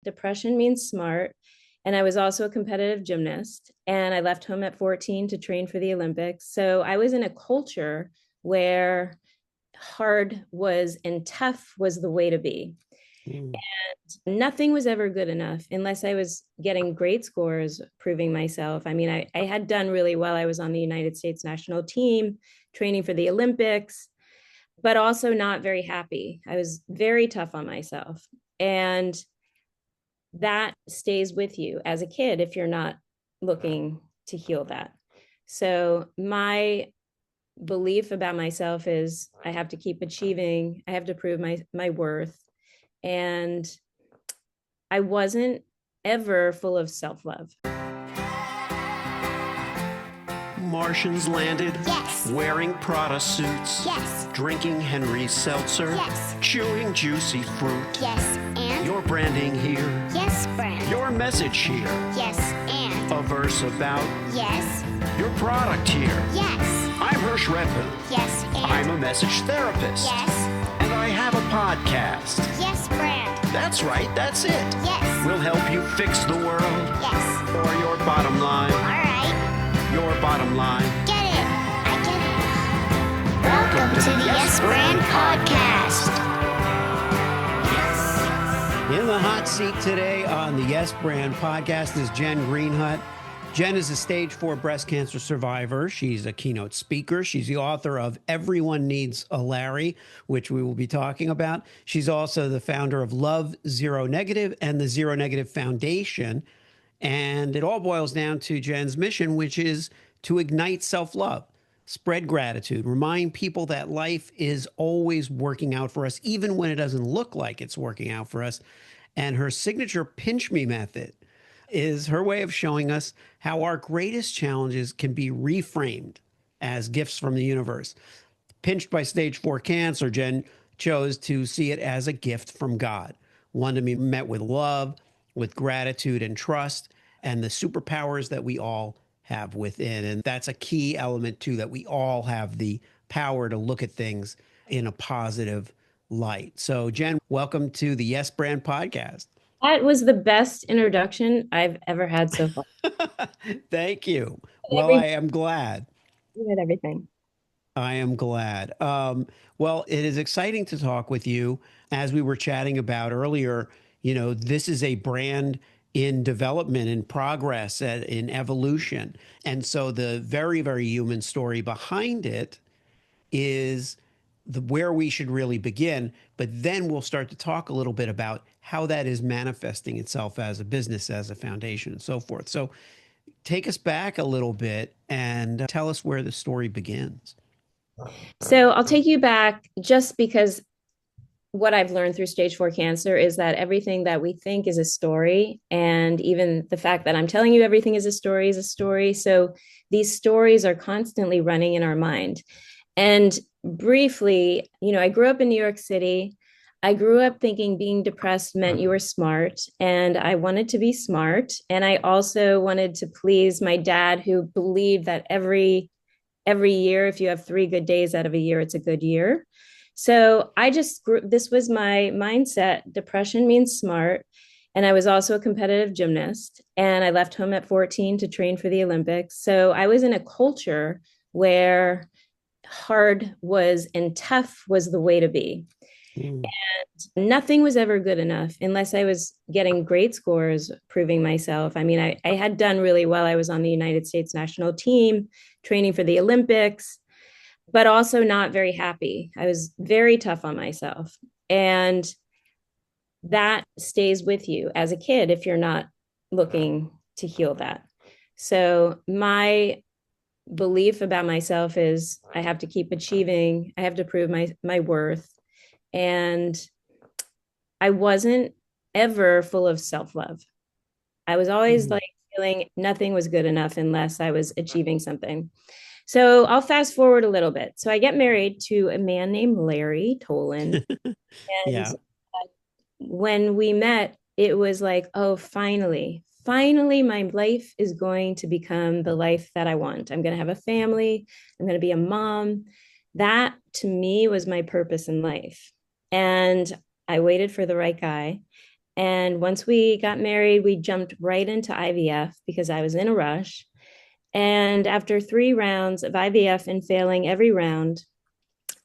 Depression means smart. And I was also a competitive gymnast. And I left home at 14 to train for the Olympics. So I was in a culture where hard was and tough was the way to be. Mm. Nothing was ever good enough unless I was getting great scores, proving myself. I mean, I had done really well. I was on the United States national team, training for the Olympics, but also not very happy. I was very tough on myself. And that stays with you as a kid if you're not looking to heal that. So my belief about myself is I have to keep achieving, I have to prove my worth. And I wasn't ever full of self-love. Martians landed. Yes. Wearing Prada suits. Yes. Drinking Henry Seltzer. Yes. Chewing juicy fruit. Yes, and? Your branding here. Yes, brand. Your message here. Yes, and? A verse about. Yes. Your product here. Yes. I'm Hirsch Redfin. Yes, and? I'm a message therapist. Yes. And I have a podcast. Yes, brand. That's right, that's it. Yes. We'll help you fix the world. Yes. Or your bottom line. All right. Your bottom line. Get it. I get it. Welcome to the Yes Brand Podcast. In the hot seat today on the Yes Brand Podcast is Jenn Greenhut. Jenn is a stage 4 breast cancer survivor. She's a keynote speaker. She's the author of Everyone Needs a Larry, which we will be talking about. She's also the founder of Love Zero Negative and the Zero Negative Foundation. And it all boils down to Jenn's mission, which is to ignite self-love, spread gratitude, remind people that life is always working out for us, even when it doesn't look like it's working out for us. And her signature pinch me method is her way of showing us how our greatest challenges can be reframed as gifts from the universe. Pinched by stage 4 cancer, Jenn chose to see it as a gift from God, one to be met with love, with gratitude and trust, and the superpowers that we all have within. And that's a key element, too, that we all have the power to look at things in a positive light. So, Jenn, welcome to the Yes Brand Podcast. That was the best introduction I've ever had so far. Thank you. Well, I am glad. You had everything. I am glad. Well, it is exciting to talk with you. As we were chatting about earlier, you know, this is a brand in development, in progress, in evolution. And so the very, very human story behind it is where we should really begin. But then we'll start to talk a little bit about how that is manifesting itself as a business, as a foundation, and so forth. So take us back a little bit and tell us where the story begins. So I'll take you back just because what I've learned through stage 4 cancer is that everything that we think is a story. And even the fact that I'm telling you everything is a story is a story. So these stories are constantly running in our mind. And briefly, you know, I grew up in New York City. I grew up thinking being depressed meant you were smart, and I wanted to be smart. And I also wanted to please my dad, who believed that every year, if you have 3 good days out of a year, it's a good year. So I just grew, this was my mindset. Depression means smart. And I was also a competitive gymnast, and I left home at 14 to train for the Olympics. So I was in a culture where hard was and tough was the way to be. Mm. And nothing was ever good enough unless I was getting great scores, proving myself. I mean, I had done really well. I was on the United States national team, training for the Olympics, but also not very happy. I was very tough on myself. And that stays with you as a kid if you're not looking to heal that. So my belief about myself is I have to keep achieving, I have to prove my worth. And I wasn't ever full of self-love. I was always like feeling nothing was good enough unless I was achieving something. So I'll fast forward a little bit. So I get married to a man named Larry Tolan. And Yeah. when we met, it was like, oh, finally, my life is going to become the life that I want. I'm going to have a family. I'm going to be a mom. That to me was my purpose in life. And I waited for the right guy. And once we got married, we jumped right into IVF because I was in a rush. And after 3 rounds of IVF and failing every round,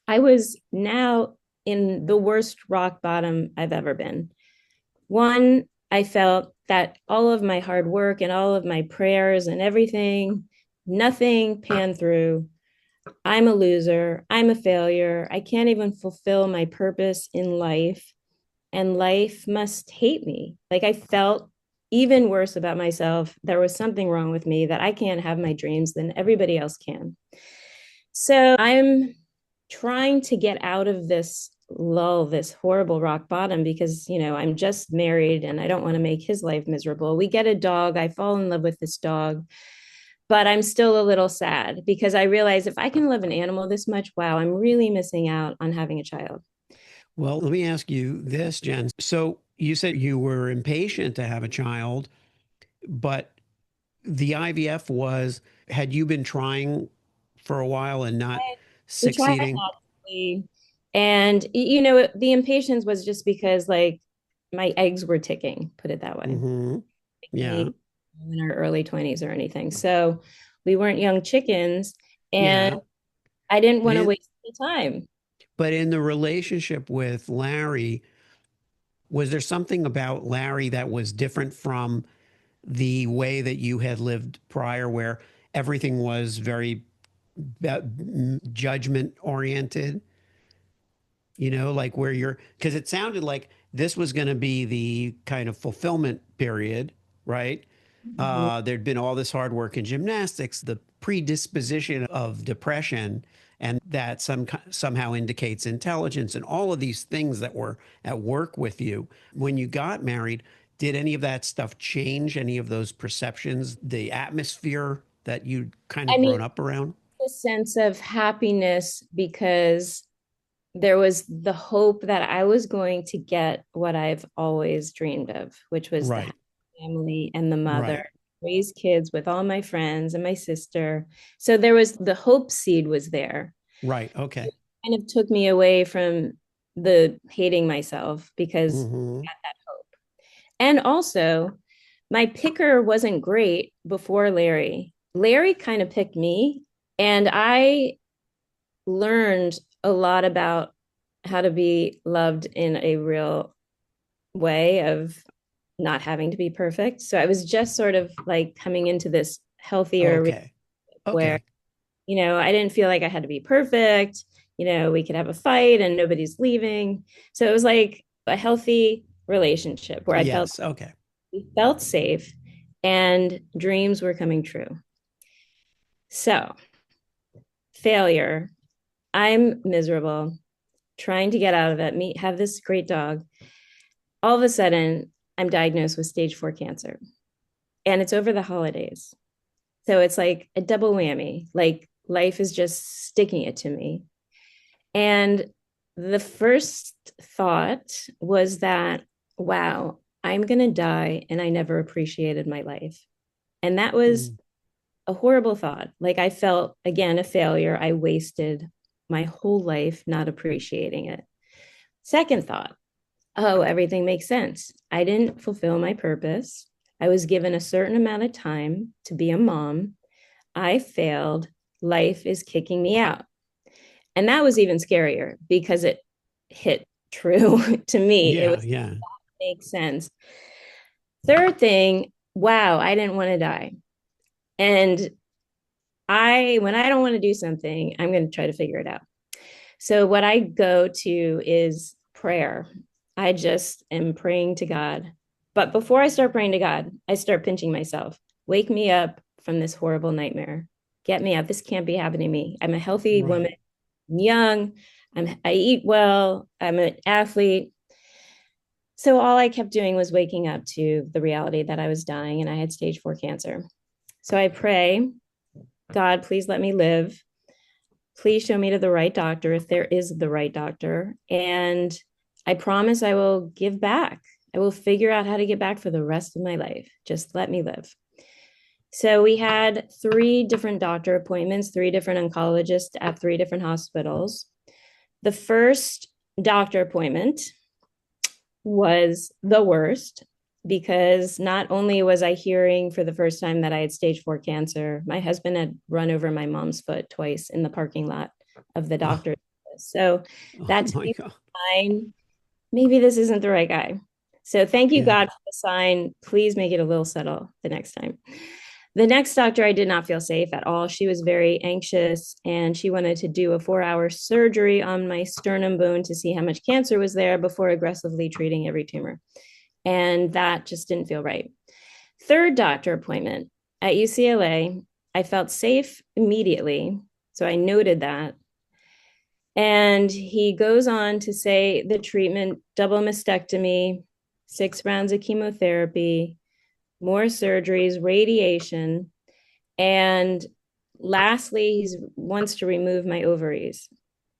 I was now in the worst rock bottom I've ever been. One, I felt that all of my hard work and all of my prayers and everything, nothing panned through. I'm a loser. I'm a failure. I can't even fulfill my purpose in life. And life must hate me. Like I felt even worse about myself. There was something wrong with me that I can't have my dreams than everybody else can. So I'm trying to get out of this lull, this horrible rock bottom, because, I'm just married and I don't want to make his life miserable. We get a dog. I fall in love with this dog, but I'm still a little sad because I realize if I can love an animal this much, wow, I'm really missing out on having a child. Well, let me ask you this, Jen. So you said you were impatient to have a child, but the IVF was, had you been trying for a while and not We tried succeeding? actually. And, the impatience was just because, like, my eggs were ticking, put it that way. Mm-hmm. Yeah. We in our early 20s or anything. So we weren't young chickens. And Yeah. I didn't But want to waste the time. in the relationship with Larry, was there something about Larry that was different from the way that you had lived prior, where everything was very judgment oriented? Like where you're, because it sounded like this was going to be the kind of fulfillment period, right? Mhm. There'd been all this hard work in gymnastics, the predisposition of depression, and that somehow indicates intelligence, and all of these things that were at work with you. When you got married, did any of that stuff change any of those perceptions, the atmosphere that you'd kind of I mean, grown up around? the sense of happiness because there was the hope that I was going to get what I've always dreamed of, which was the happy Right, family and the mother, right, raise kids with all my friends and my sister. So there was the hope seed was there. right. Okay. Kind of took me away from the hating myself because Mm-hmm. I had that hope. And also, my picker wasn't great before Larry. Larry kind of picked me, and I learned a lot about how to be loved in a real way of not having to be perfect. So I was just sort of like coming into this healthier Okay. where, Okay. I didn't feel like I had to be perfect. We could have a fight and nobody's leaving. So it was like a healthy relationship where I felt Yes. Okay. we felt safe and dreams were coming true. So, failure. I'm miserable, trying to get out of it, have this great dog. All of a sudden, I'm diagnosed with stage 4 cancer, and it's over the holidays. So it's like a double whammy. Like life is just sticking it to me. And the first thought was that, wow, I'm going to die and I never appreciated my life. And that was Mm. a horrible thought. Like I felt, again, a failure. I wasted my whole life not appreciating it. Second thought, oh, everything makes sense. I didn't fulfill my purpose. I was given a certain amount of time to be a mom. I failed. Life is kicking me out. And that was even scarier because it hit true to me. It Yeah. was Yeah. make sense. Third thing, wow, I didn't want to die. And when I don't want to do something, I'm going to try to figure it out. So what I go to is prayer. I just am praying to God. But before I start praying to God, I start pinching myself. Wake me up from this horrible nightmare. Get me out. This can't be happening to me. I'm a healthy woman. Right. I'm young. I eat well. I'm an athlete. So all I kept doing was waking up to the reality that I was dying and I had stage 4 cancer. So I pray, God, please let me live. Please show me to the right doctor if there is the right doctor. And I promise I will give back. I will figure out how to get back for the rest of my life. Just let me live. So we had 3 different doctor appointments, 3 different oncologists at 3 different hospitals. The first doctor appointment, was the worst because not only was I hearing for the first time that I had stage 4 cancer, my husband had run over my mom's foot twice in the parking lot of the Oh, doctor's office. So oh that to my me God. was a sign, maybe this isn't the right guy. So thank you, Yeah. God, for the sign. Please make it a little subtle the next time. The next doctor, I did not feel safe at all. She was very anxious and she wanted to do a 4-hour surgery on my sternum bone to see how much cancer was there before aggressively treating every tumor. And that just didn't feel right. Third doctor appointment at UCLA, I felt safe immediately. So I noted that. And he goes on to say the treatment, double mastectomy, 6 rounds of chemotherapy, more surgeries, radiation, and lastly, he wants to remove my ovaries.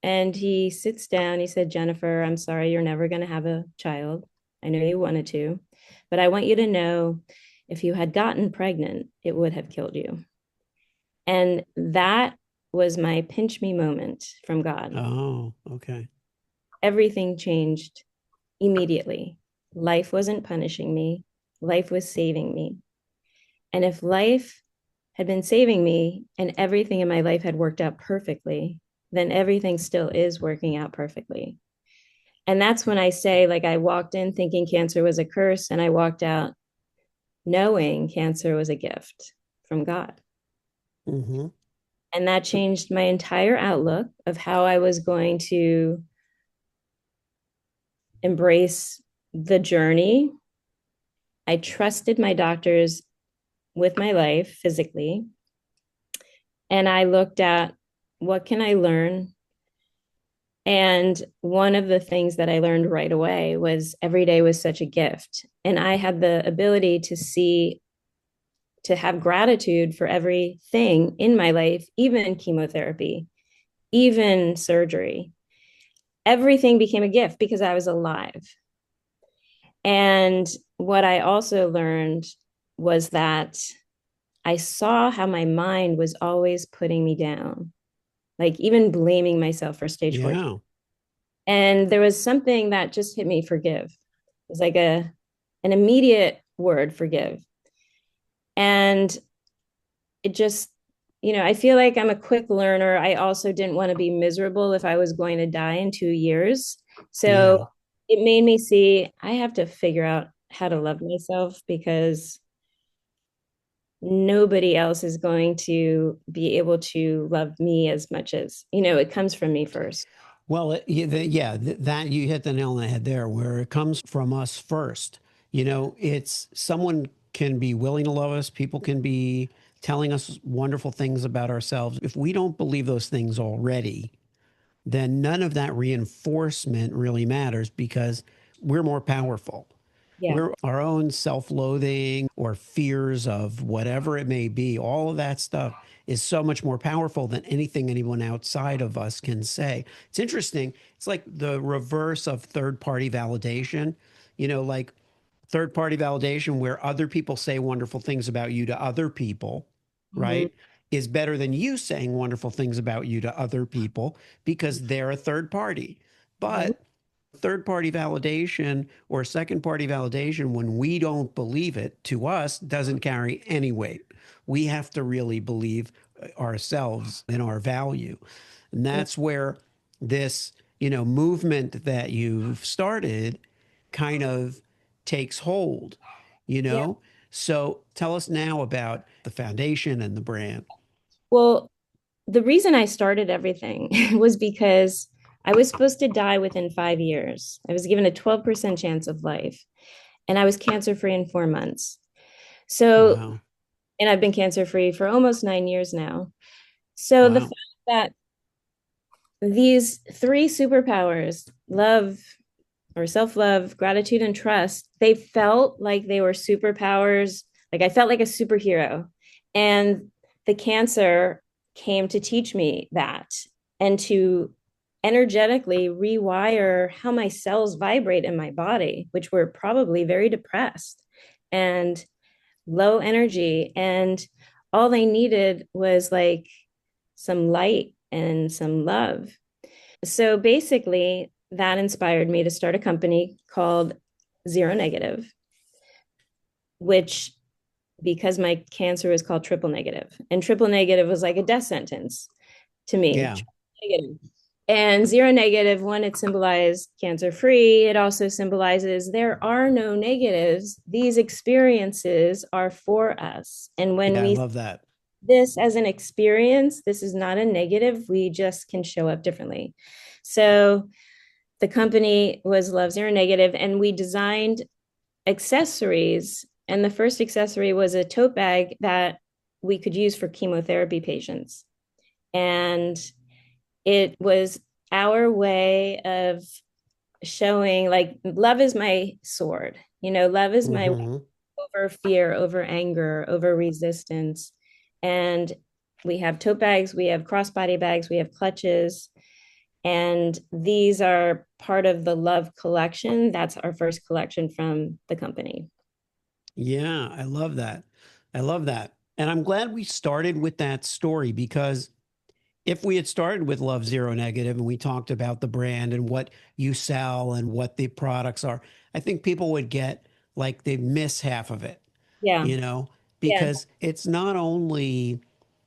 And he sits down. He said, Jennifer, I'm sorry, you're never going to have a child. I know you wanted to, but I want you to know if you had gotten pregnant, it would have killed you. And that was my pinch me moment from God. Oh, okay. Everything changed immediately. Life wasn't punishing me, life was saving me. And if life had been saving me and everything in my life had worked out perfectly, then everything still is working out perfectly. And that's when I say, like, I walked in thinking cancer was a curse, and I walked out knowing cancer was a gift from God. Mm-hmm. And that changed my entire outlook of how I was going to embrace the journey. I trusted my doctors with my life physically. And I looked at what can I learn. And one of the things that I learned right away was every day was such a gift. And I had the ability to see, to have gratitude for everything in my life, even chemotherapy, even surgery. Everything became a gift because I was alive. And what I also learned was that I saw how my mind was always putting me down, like even blaming myself for stage 4. Yeah. And there was something that just hit me, forgive. It was like an immediate word, forgive. And it just, I feel like I'm a quick learner. I also didn't want to be miserable if I was going to die in 2 years. So Yeah. it made me see I have to figure out how to love myself because nobody else is going to be able to love me as much as, it comes from me first. Well, that you hit the nail on the head there, where it comes from us first. It's someone can be willing to love us, people can be telling us wonderful things about ourselves. If we don't believe those things already, then none of that reinforcement really matters because we're more powerful. Yeah. We're our own self loathing or fears of whatever it may be. All of that stuff is so much more powerful than anything anyone outside of us can say. It's interesting. It's like the reverse of third party validation, like third party validation where other people say wonderful things about you to other people, Mhm. right? Is better than you saying wonderful things about you to other people because they're a third party. Mhm. But third party validation or second party validation, when we don't believe it, to us doesn't carry any weight. We have to really believe ourselves and our value. And that's where this, movement that you've started kind of takes hold, you Yeah. know? So tell us now about the foundation and the brand. Well, the reason I started everything was because I was supposed to die within 5 years. I was given a 12% chance of life, and I was cancer free in 4 months. So, Wow. and I've been cancer free for almost 9 years now. So, the fact Wow. that these three superpowers, love or self love, gratitude, and trust, they felt like they were superpowers. Like I felt like a superhero. And the cancer came to teach me that and to energetically rewire how my cells vibrate in my body, which were probably very depressed and low energy. And all they needed was like some light and some love. So basically, that inspired me to start a company called zero negative, which because my cancer is called triple negative, and triple negative was like a death sentence to me. Yeah. Negative. And zero negative, one, it symbolized cancer free. It also symbolizes there are no negatives. These experiences are for us. And when Yeah, I we love that. this as an experience, this is not a negative. We just can show up differently. So the company was Love Zero Negative, and we designed accessories. And the first accessory was a tote bag that we could use for chemotherapy patients. And it was our way of showing like love is my sword. Love is my Hmm. over fear, over anger, over resistance. And we have tote bags, we have crossbody bags, we have clutches. And these are part of the Love collection. That's our first collection from the company. Yeah, I love that. I love that. And I'm glad we started with that story because if we had started with Love Zero Negative and we talked about the brand and what you sell and what the products are, I think people would get like they miss half of it, Yeah. you know, Yeah. because it's not only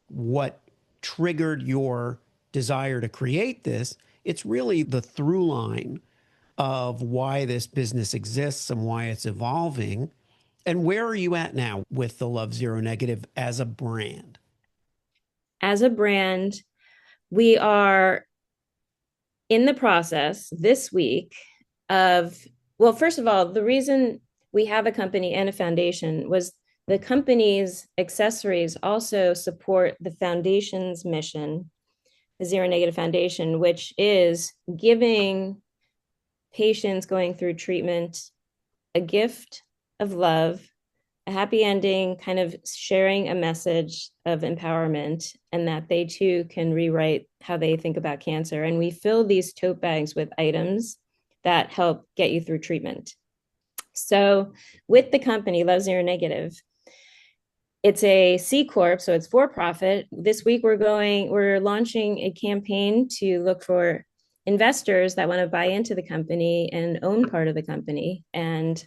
what triggered your desire to create this, it's really the through line of why this business exists and why it's evolving. And where are you at now with the Love Zero Negative as a brand? As a brand, we are in the process this week of, well, first of all, the reason we have a company and a foundation was the company's accessories also support the foundation's mission, the Zero Negative Foundation, which is giving patients going through treatment a gift of love, a happy ending, kind of sharing a message of empowerment, and that they too can rewrite how they think about cancer. And we fill these tote bags with items that help get you through treatment. So, with the company Love Zero Negative, it's a C corp, so it's for profit. This week we're launching a campaign to look for investors that want to buy into the company and own part of the company and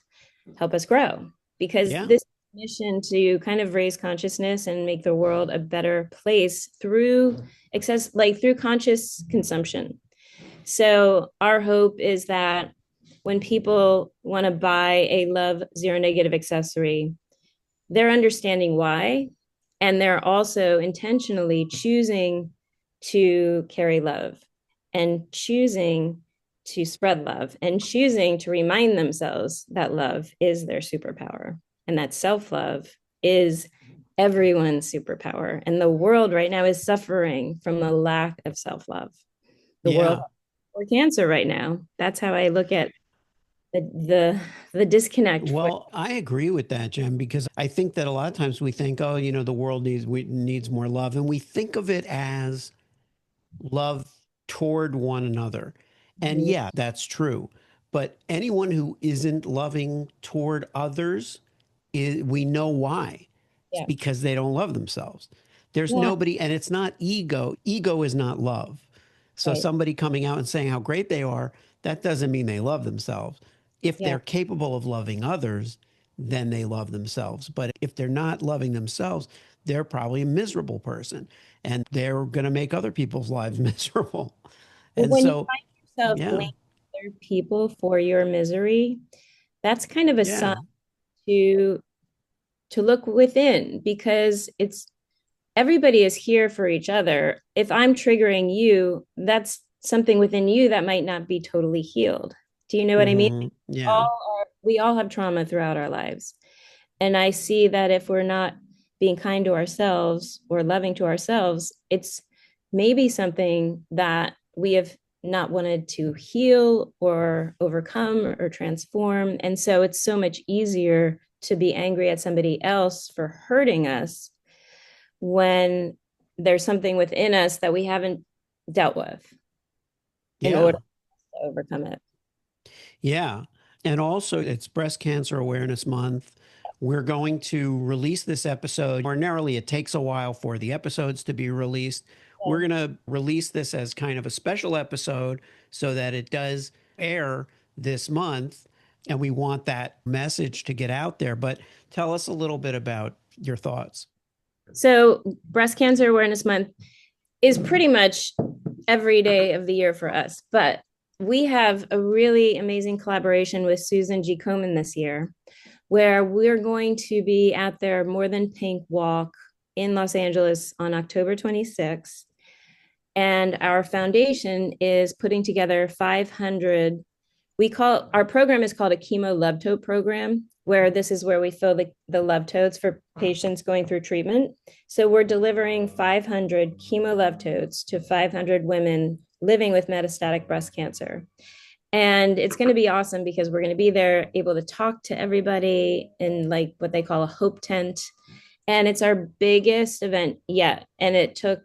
help us grow, because Yeah. this mission to kind of raise consciousness and make the world a better place through through conscious consumption. So our hope is that when people want to buy a Love Zero Negative accessory, they're understanding why, and they're also intentionally choosing to carry love and choosing to spread love and choosing to remind themselves that love is their superpower and that self-love is everyone's superpower. And the world right now is suffering from a lack of self-love. The world Yeah. for cancer right now. That's how I look at the disconnect for. Well, I agree with that, Jen, because I think that a lot of times we think, oh, the world needs more love, and we think of it as love toward one another. And Mhm. yeah, that's true. But anyone who isn't loving toward others, we know why. It's Yeah. because they don't love themselves. There's Yeah. nobody, and it's not ego. Ego is not love. So Right. somebody coming out and saying how great they are, that doesn't mean they love themselves. If Yeah. they're capable of loving others, then they love themselves. But if they're not loving themselves, they're probably a miserable person and they're going to make other people's lives miserable. But And when you so, find yourself yeah, blaming other people for your misery, that's kind of a sign yeah, to look within, because it's everybody is here for each other. If I'm triggering you, that's something within you that might not be totally healed. Do you know what I mean? yeah, We all have trauma throughout our lives. And I see that if we're not being kind to ourselves or loving to ourselves, it's maybe something that we have not wanted to heal or overcome or transform. And so it's so much easier to be angry at somebody else for hurting us when there's something within us that we haven't dealt with in yeah. order to overcome it. Yeah. And also, it's Breast Cancer Awareness Month. We're going to release this episode. Ordinarily, it takes a while for the episodes to be released. We're going to release this as kind of a special episode so that it does air this month. And we want that message to get out there. But tell us a little bit about your thoughts. So, Breast Cancer Awareness Month is pretty much every day of the year for us, but we have a really amazing collaboration with Susan G. Komen this year, where we're going to be at their More Than Pink walk in Los Angeles on October 26th. And our foundation is putting together 500. Our program is called a chemo love tote program, where this is where we fill the love totes for patients going through treatment. So we're delivering 500 chemo love totes to 500 women living with metastatic breast cancer. And it's going to be awesome because we're going to be there able to talk to everybody in like what they call a hope tent. And it's our biggest event yet. And it took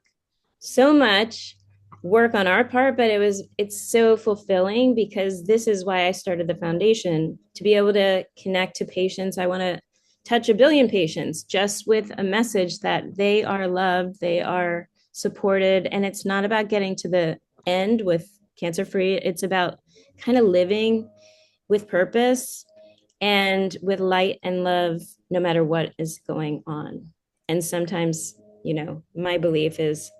so much work on our part, but it's so fulfilling because this is why I started the foundation, to be able to connect to patients. I want to touch 1 billion patients just with a message that they are loved, they are supported, and it's not about getting to the end with cancer free. It's about kind of living with purpose and with light and love, no matter what is going on. And sometimes, my belief is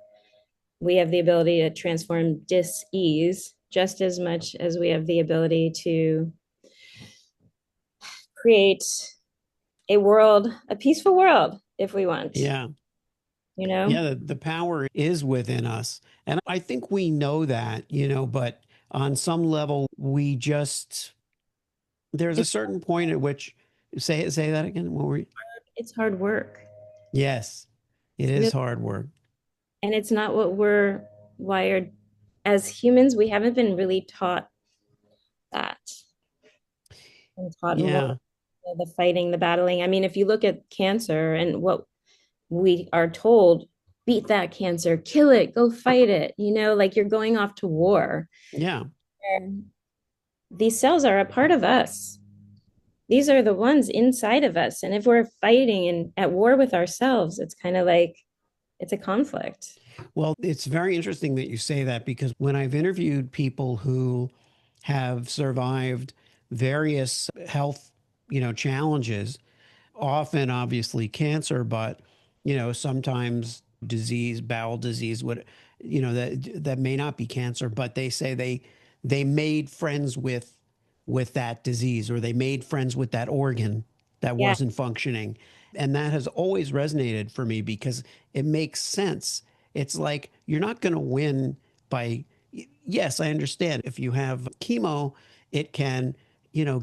we have the ability to transform dis-ease just as much as we have the ability to create a peaceful world if we want. Yeah. Yeah, the power is within us. And I think we know that, but on some level, there's a it's certain point at which, say that again. it's hard work. Yes, it It's is really, hard work. and it's not what we're wired as humans. We haven't been really taught that and taught Yeah. more the fighting, the battling. I mean, if you look at cancer and what we are told, beat that cancer, kill it, go fight it, like you're going off to war. Yeah. And these cells are a part of us. These are the ones inside of us. And if we're fighting and at war with ourselves, it's kind of like it's a conflict. Well, it's very interesting that you say that because when I've interviewed people who have survived various health, challenges, often obviously cancer, but sometimes disease, bowel disease, that may not be cancer, but they say they made friends with that disease, or they made friends with that organ that Yeah. wasn't functioning. And that has always resonated for me because it makes sense. It's like you're not going to win by, yes, I understand. If you have chemo, it can,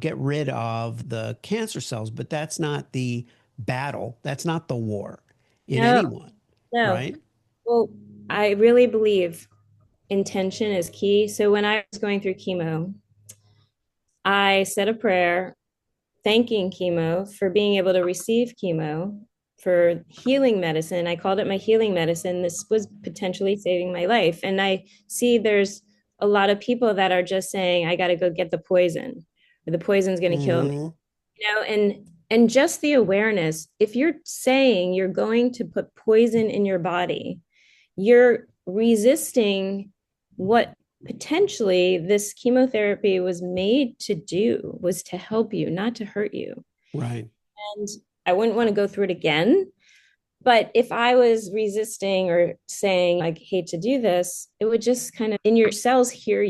get rid of the cancer cells, but that's not the battle. That's not the war in No, anyone, no. right? Well, I really believe intention is key. So when I was going through chemo, I said a prayer thanking chemo for being able to receive chemo for healing medicine. I called it my healing medicine. This was potentially saving my life. And I see there's a lot of people that are just saying, I got to go get the poison, or the poison's going to kill me. Hmm. And just the awareness, if you're saying you're going to put poison in your body, you're resisting what potentially this chemotherapy was made to do, was to help you, not to hurt you. Right. And I wouldn't want to go through it again. But if I was resisting or saying, I hate to do this, it would just kind of in your cells hear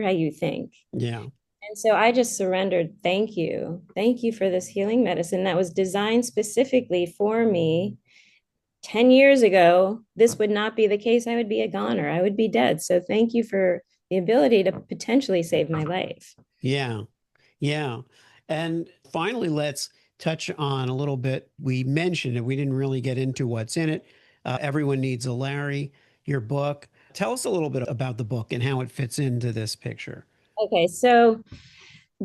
how you think. Yeah. And so I just surrendered. Thank you. Thank you for this healing medicine that was designed specifically for me. 10 years ago, this would not be the case. I would be a goner. I would be dead. So thank you for the ability to potentially save my life. Yeah. Yeah. And finally, let's touch on a little bit. We mentioned it, we didn't really get into what's in it. Everyone Needs a Larry, your book. Tell us a little bit about the book and how it fits into this picture. Okay, so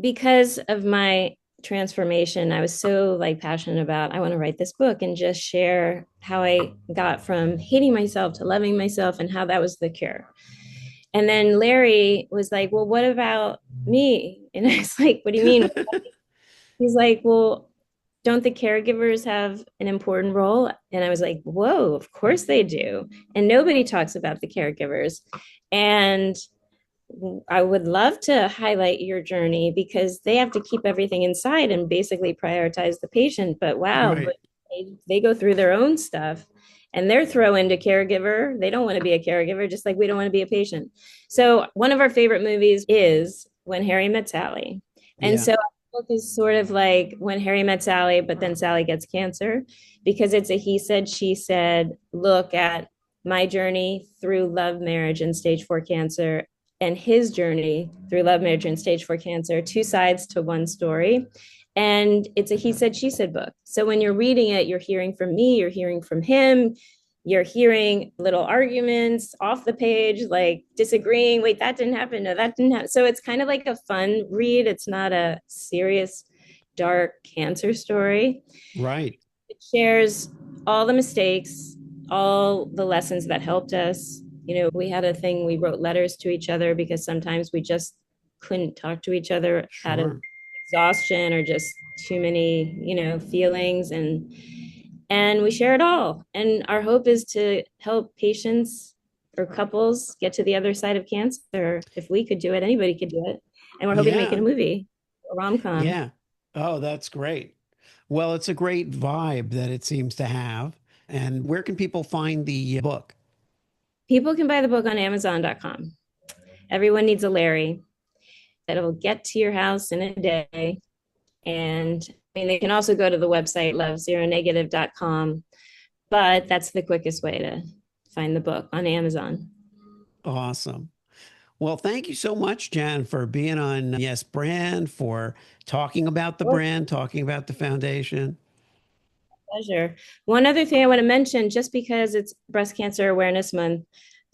because of my transformation, I was so like passionate about I want to write this book and just share how I got from hating myself to loving myself and how that was the cure. And then Larry was like, well, what about me? And I was like, what do you mean? He's like, well, don't the caregivers have an important role? And I was like, whoa, of course they do. And nobody talks about the caregivers. And I would love to highlight your journey because they have to keep everything inside and basically prioritize the patient. But wow, Right. but they go through their own stuff and they're thrown into caregiver. They don't want to be a caregiver, just like we don't want to be a patient. So one of our favorite movies is When Harry Met Sally. And Yeah. so our book is sort of like When Harry Met Sally, but then Sally gets cancer because it's a he said, she said look at my journey through love, marriage, and stage 4 cancer and his journey through love, marriage, and stage 4 cancer, two sides to one story. And it's a he said, she said book. So when you're reading it, you're hearing from me, you're hearing from him, you're hearing little arguments off the page, like disagreeing. Wait, that didn't happen. No, that didn't happen. So it's kind of like a fun read. It's not a serious, dark cancer story. Right. It shares all the mistakes, all the lessons that helped us. We had a thing, we wrote letters to each other because sometimes we just couldn't talk to each other out of Sure. exhaustion or just too many, feelings and we share it all. And our hope is to help patients or couples get to the other side of cancer. If we could do it, anybody could do it. And we're hoping to make it Yeah. a movie, a rom-com. Yeah. Oh, that's great. Well, it's a great vibe that it seems to have. And where can people find the book? People can buy the book on Amazon.com. Everyone needs a Larry that'll get to your house in a day. And I mean, they can also go to the website lovezeronegative.com, but that's the quickest way to find the book on Amazon. Awesome. Well, thank you so much, Jen, for being on Yes Brand, for talking about the Oh, brand, talking about the foundation. pleasure. One other thing I want to mention, just because it's Breast Cancer Awareness Month,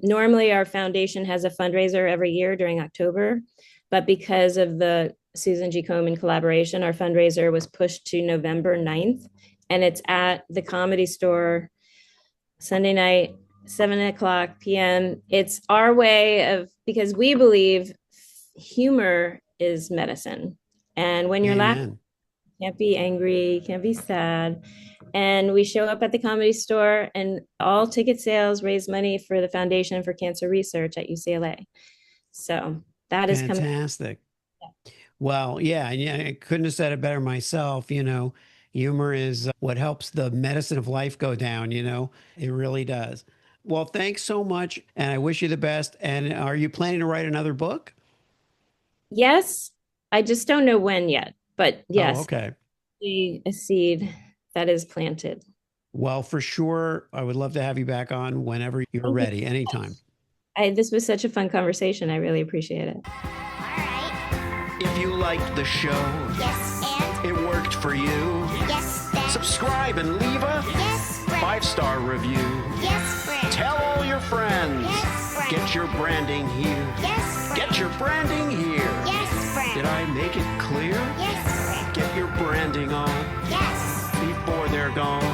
normally our foundation has a fundraiser every year during October, but because of the Susan G. Komen collaboration, our fundraiser was pushed to November 9th, and it's at the Comedy Store Sunday night, 7 o'clock p.m. It's our way of, because we believe humor is medicine. And when you're laughing, Amen. you can't be angry, you can't be sad. And we show up at the Comedy Store, and all ticket sales raise money for the Foundation for Cancer Research at UCLA. So that is coming. Fantastic. Well, yeah, yeah, I couldn't have said it better myself. Humor is what helps the medicine of life go down, it really does. Well, thanks so much. And I wish you the best. And are you planning to write another book? Yes, I just don't know when yet, but Oh, yes, okay. a seed that is planted. Well, for sure. I would love to have you back on whenever you're Thank you. ready, anytime. This was such a fun conversation. I really appreciate it. All right. If you liked the show, Yes, and it worked for you, yes, then. subscribe and leave a Yes, friend. 5-star review. Yes, friend. Tell all your friends. Yes, friend. Get your branding here. Yes, friend. Get your branding here. Yes, friend. Did I make it clear? Yes, friend. Get your branding on Yes. before they're gone.